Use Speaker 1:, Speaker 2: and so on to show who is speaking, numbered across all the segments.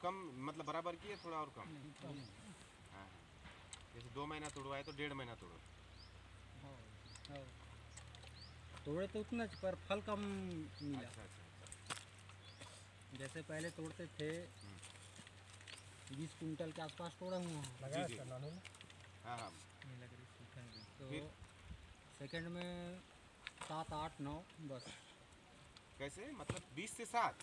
Speaker 1: कम मतलब बराबर की है, थोड़ा और कम?
Speaker 2: नहीं कम है।
Speaker 1: हाँ हाँ, जैसे 2 महीना तोड़वाए तो 1.5 महीना तोड़ो।
Speaker 2: हाँ हाँ, तोड़े तो उतना पर फल कम मिला।
Speaker 1: अच्छा अच्छा अच्छा।
Speaker 2: जैसे पहले तोड़ते थे 20 कुंटल के आसपास तोड़ा हुआ हूँ।
Speaker 1: जी जी। हाँ हाँ।
Speaker 2: तो
Speaker 1: फिर
Speaker 2: सेकंड में 7 8 9 बस।
Speaker 1: कैसे मतलब 20 से 7?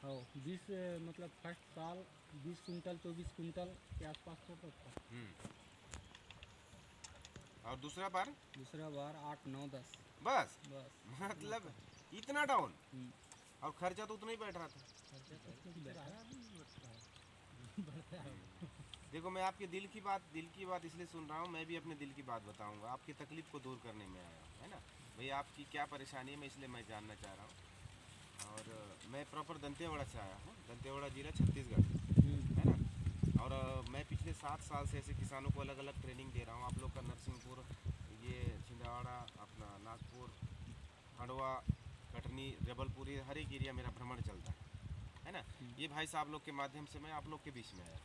Speaker 2: हाँ 20 मतलब फर्स्ट साल 20 कुंटल 24 कुंटल के आसपास तोड़ता था।
Speaker 1: और दूसरा बार?
Speaker 2: दूसरा बार 8 9 10
Speaker 1: बस
Speaker 2: बस।
Speaker 1: मतलब इतना डाउन?
Speaker 2: हम्म,
Speaker 1: और खर्चा तो उतना ही बैठ रहा था।
Speaker 2: खर्चा तो कुछ बैठा भी बढ़ता है बढ़ता है।
Speaker 1: देखो मैं आपके दिल की बात इसलिए सुन रहा हूँ, मैं भी अपने दिल की बात बताऊंगा, आपकी तकलीफ को दूर करने में आया हूँ, है ना भाई? आपकी क्या परेशानी है मैं इसलिए मैं जानना चाह रहा हूँ। और मैं प्रॉपर दंतेवाड़ा से आया हूँ, दंतेवाड़ा जिला छत्तीसगढ़, है ना। और मैं पिछले 7 साल से ऐसे किसानों को अलग अलग ट्रेनिंग दे रहा हूँ। आप लोग का नरसिंहपुर, ये छिंदवाड़ा, अपना नागपुर, खंडवा, कटनी, जबलपुर, ये हर एक एरिया मेरा भ्रमण चलता है ना। ये भाई साहब लोग के माध्यम से मैं आप लोग के बीच में आया।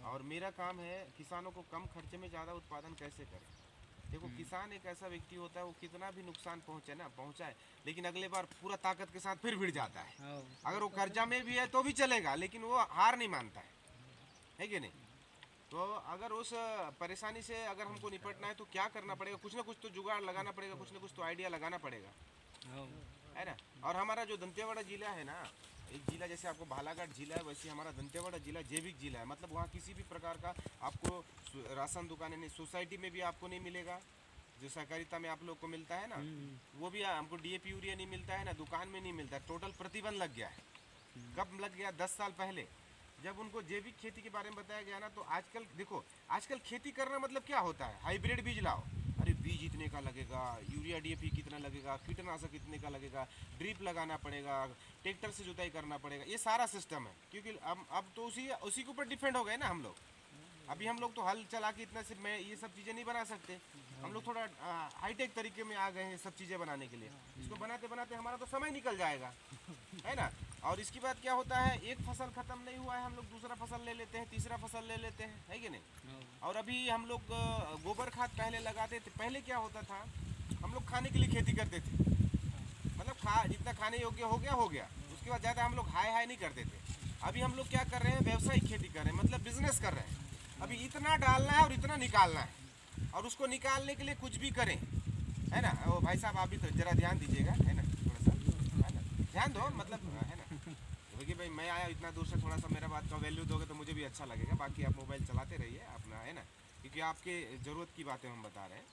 Speaker 1: और मेरा काम है किसानों को कम खर्चे में ज़्यादा उत्पादन कैसे करें। देखो किसान एक ऐसा व्यक्ति होता है, वो कितना भी नुकसान पहुंचाए, लेकिन अगले बार पूरा ताकत के साथ फिर भिड़ जाता है।
Speaker 2: हाँ
Speaker 1: अगर वो
Speaker 2: तो
Speaker 1: कर्जा
Speaker 2: सही।
Speaker 1: में भी है तो भी चलेगा, लेकिन वो हार नहीं मानता है कि नहीं? तो अगर उस परेशानी से अगर हमको निपटना है तो क्या करना पड़ेगा? कुछ ना कुछ तो जुगाड़ लगाना पड़ेगा, कुछ ना कुछ तो आइडिया लगाना पड़ेगा,
Speaker 2: हाँ
Speaker 1: है ना। और हमारा जो दंतेवाड़ा जिला है ना, एक जिला जैसे आपको बालाघाट जिला है, वैसे हमारा दंतेवाड़ा जिला जैविक जिला है। मतलब वहाँ किसी भी प्रकार का आपको राशन दुकानें नहीं, सोसाइटी में भी आपको नहीं मिलेगा जो सहकारिता में आप लोग को मिलता है ना, वो भी हमको डीएपी यूरिया नहीं मिलता है ना, दुकान में नहीं मिलता है। टोटल प्रतिबंध लग गया है। कब लग गया? 10 साल पहले, जब उनको जैविक खेती के बारे में बताया गया ना। तो आजकल देखो, आजकल खेती करना मतलब क्या होता है? हाइब्रिड बीज लाओ, अरे बीज इतने का लगेगा, यूरिया डीएपी कितना लगेगा, कीटनाशक इतने का लगेगा, ड्रिप लगाना पड़ेगा, ट्रैक्टर से जुताई करना पड़ेगा, ये सारा सिस्टम है। क्योंकि अब तो उसी उसी के ऊपर डिपेंड हो गए ना हम लोग। अभी हम लोग तो हल चला के इतना सिर्फ मैं ये सब चीज़ें नहीं बना सकते। हम लोग थोड़ा हाईटेक तरीके में आ गए हैं सब चीज़ें बनाने के लिए। इसको बनाते बनाते हमारा तो समय निकल जाएगा, है ना। और इसके बाद क्या होता है, एक फसल खत्म नहीं हुआ है, हम लोग दूसरा फसल ले लेते हैं, तीसरा फसल ले लेते हैं, है कि नहीं। और अभी हम लोग गोबर खाद पहले लगाते थे। पहले क्या होता था, हम लोग खाने के लिए खेती करते थे, मतलब जितना खाने योग्य हो गया। उसके बाद ज़्यादा हम लोग हाई हाई नहीं करते थे। अभी हम लोग क्या कर रहे हैं, व्यवसायिक खेती कर रहे हैं, मतलब बिजनेस कर रहे हैं। अभी इतना डालना है और इतना निकालना है, और उसको निकालने के लिए कुछ भी करें, है ना। वो भाई साहब आप भी तो जरा ध्यान दीजिएगा, है ना, थोड़ा सा, है ना, ध्यान दो, मतलब है ना। क्योंकि भाई मैं आया इतना दूर से, थोड़ा सा मेरा बात का वैल्यू दोगे तो मुझे भी अच्छा लगेगा। बाकी आप मोबाइल चलाते रहिए अपना, है ना, क्योंकि आपके ज़रूरत की बातें हम बता रहे हैं।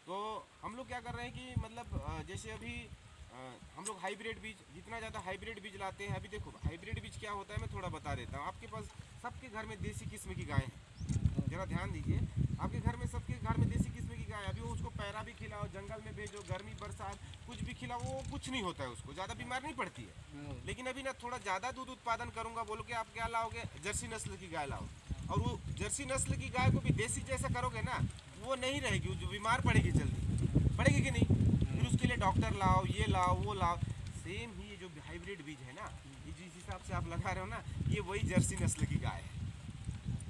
Speaker 1: तो हम लोग क्या कर रहे हैं कि मतलब जैसे अभी हम लोग हाइब्रिड बीज, जितना ज़्यादा हाइब्रिड बीज लाते हैं। अभी देखो हाइब्रिड बीज क्या होता है, मैं थोड़ा बता देता हूँ। आपके पास सबके घर में देसी किस्म की गाय है, जरा ध्यान दीजिए। आपके घर में सबके घर में देसी किस्म की गाय है। अभी वो उसको पैरा भी खिलाओ, जंगल में भेजो, गर्मी बरसात कुछ भी खिलाओ, वो कुछ नहीं होता है, उसको ज़्यादा बीमार नहीं पड़ती है। लेकिन अभी ना थोड़ा ज़्यादा दूध उत्पादन करूँगा बोलोगे, आप क्या लाओगे? जर्सी नस्ल की गाय लाओ। और वो जर्सी नस्ल की गाय को भी देसी जैसा करोगे ना, वो नहीं रहेगी, वो जो बीमार पड़ेगी, जल्दी पड़ेगी कि नहीं। फिर उसके लिए डॉक्टर लाओ, ये लाओ, वो लाओ। सेम ही ये जो हाइब्रिड बीज है ना, ये जिस हिसाब से आप लगा रहे हो ना, ये वही जर्सी नस्ल की गाय है।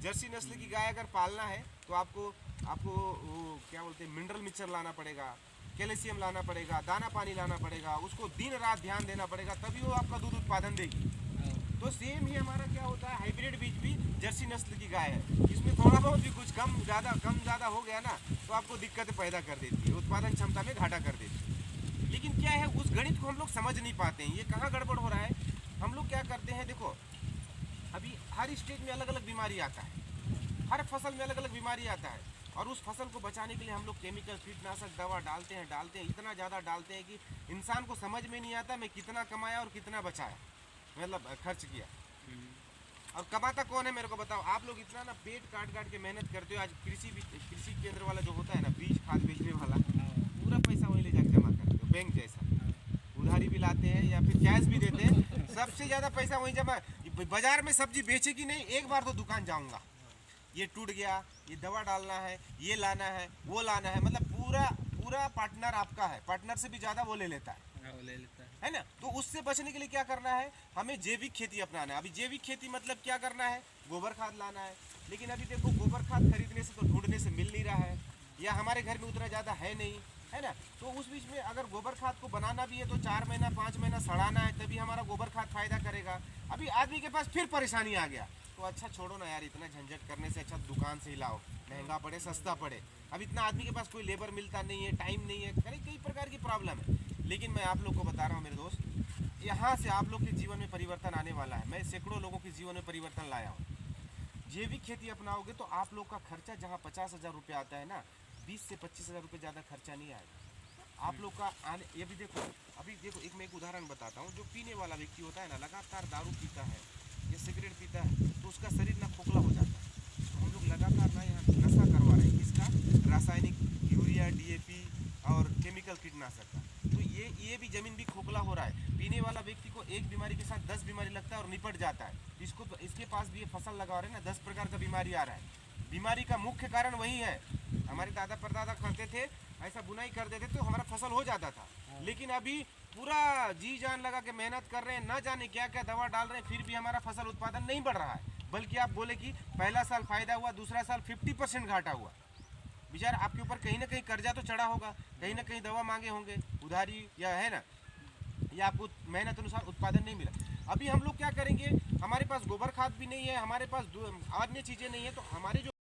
Speaker 1: जर्सी नस्ल की गाय अगर पालना है तो आपको आपको वो क्या बोलते हैं, मिनरल मिक्सचर लाना पड़ेगा, कैल्शियम लाना पड़ेगा, दाना पानी लाना पड़ेगा, उसको दिन रात ध्यान देना पड़ेगा, तभी वो आपका दूध उत्पादन देगी। तो सेम ही हमारा क्या होता है, हाइब्रिड बीज भी जर्सी नस्ल की गाय है। इसमें थोड़ा बहुत भी कुछ कम ज़्यादा हो गया ना, तो आपको दिक्कतें पैदा कर देती है, उत्पादन क्षमता में घाटा कर देती है। लेकिन क्या है, उस गणित को हम लोग समझ नहीं पाते हैं, ये कहाँ गड़बड़ हो रहा है। हम लोग क्या करते हैं, देखो अभी हर स्टेज में अलग अलग बीमारी आता है, हर फसल में अलग अलग बीमारी आता है। और उस फसल को बचाने के लिए हम लोग केमिकल कीटनाशक दवा डालते हैं, इतना ज़्यादा डालते हैं कि इंसान को समझ में नहीं आता मैं कितना कमाया और कितना बचाया, मतलब खर्च किया। और कमाता कौन है मेरे को बताओ? आप लोग इतना ना पेट काट काट के मेहनत करते हो। आज कृषि केंद्र वाला जो होता है ना, बीज खाद बेचने वाला, पूरा पैसा वहीं ले जाकर जमा करते हो, बैंक जैसा। उधारी भी लाते हैं या फिर कैश भी देते हैं, सबसे ज़्यादा पैसा वहीं जमा। बाजार में सब्जी बेचेगी नहीं, एक बार तो दुकान जाऊँगा, ये टूट गया, ये दवा डालना है, ये लाना है, वो लाना है, मतलब पूरा पूरा पार्टनर आपका है, पार्टनर से भी ज़्यादा वो ले लेता है।
Speaker 2: ले लेता है।
Speaker 1: है ना। तो उससे बचने के लिए क्या करना है, हमें जैविक खेती अपनाना है। अभी जैविक खेती मतलब क्या करना है, गोबर खाद लाना है। लेकिन अभी देखो गोबर खाद खरीदने से तो ढूंढने से मिल नहीं रहा है, या हमारे घर में उतना ज़्यादा है नहीं, है ना। तो उस बीच में अगर गोबर खाद को बनाना भी है तो 4 महीना 5 महीना सड़ाना है, तभी हमारा गोबर खाद फायदा करेगा। अभी आदमी के पास फिर परेशानी आ गया, तो अच्छा छोड़ो ना यार, इतना झंझट करने से अच्छा दुकान से ही लाओ, महंगा पड़े सस्ता पड़े। अब इतना आदमी के पास कोई लेबर मिलता नहीं है, टाइम नहीं है, कई प्रकार की प्रॉब्लम है। लेकिन मैं आप लोग को बता रहा हूँ मेरे दोस्त, यहाँ से आप लोग के जीवन में परिवर्तन आने वाला है। मैं सैकड़ों लोगों के जीवन में परिवर्तन लाया हूँ। जैविक खेती अपनाओगे तो आप लोग का खर्चा जहाँ 50,000 रुपये आता है ना, 20 से 25,000 रुपये ज़्यादा खर्चा नहीं आएगा आप लोग का आने। ये भी देखो, अभी देखो मैं एक उदाहरण बताता हूँ। जो पीने वाला व्यक्ति होता है ना, लगातार दारू पीता है या सिगरेट पीता है, तो उसका शरीर ना खोखला हो जाता है। तो हम लोग लगातार ना यहाँ नशा करवा रहे हैं, किसका, रासायनिक यूरिया, DAP और केमिकल कीटनाशक का। तो ये भी ज़मीन भी खोखला हो रहा है। पीने वाला व्यक्ति को एक बीमारी के साथ 10 बीमारी लगता है और निपट जाता है। इसको तो इसके पास भी ये फसल लगा रहे हैं ना, 10 प्रकार का बीमारी आ रहा है। बीमारी का मुख्य कारण वही है। हमारे दादा परदादा करते थे, ऐसा बुनाई कर देते तो हमारा फसल हो जाता था। लेकिन अभी पूरा जी जान लगा के मेहनत कर रहे हैं, ना जाने क्या क्या दवा डाल रहे हैं, फिर भी हमारा फसल उत्पादन नहीं बढ़ रहा है। बल्कि आप बोले कि पहला साल फायदा हुआ, दूसरा साल 50% घाटा हुआ। बेचारा आपके ऊपर कहीं ना कहीं कर्जा तो चढ़ा होगा, कहीं ना कहीं दवा मांगे होंगे उधारी, या है ना, या आपको मेहनत अनुसार उत्पादन नहीं मिला। अभी हम लोग क्या करेंगे, हमारे पास गोबर खाद भी नहीं है, हमारे पास अन्य चीज़ें नहीं है, तो हमारे जो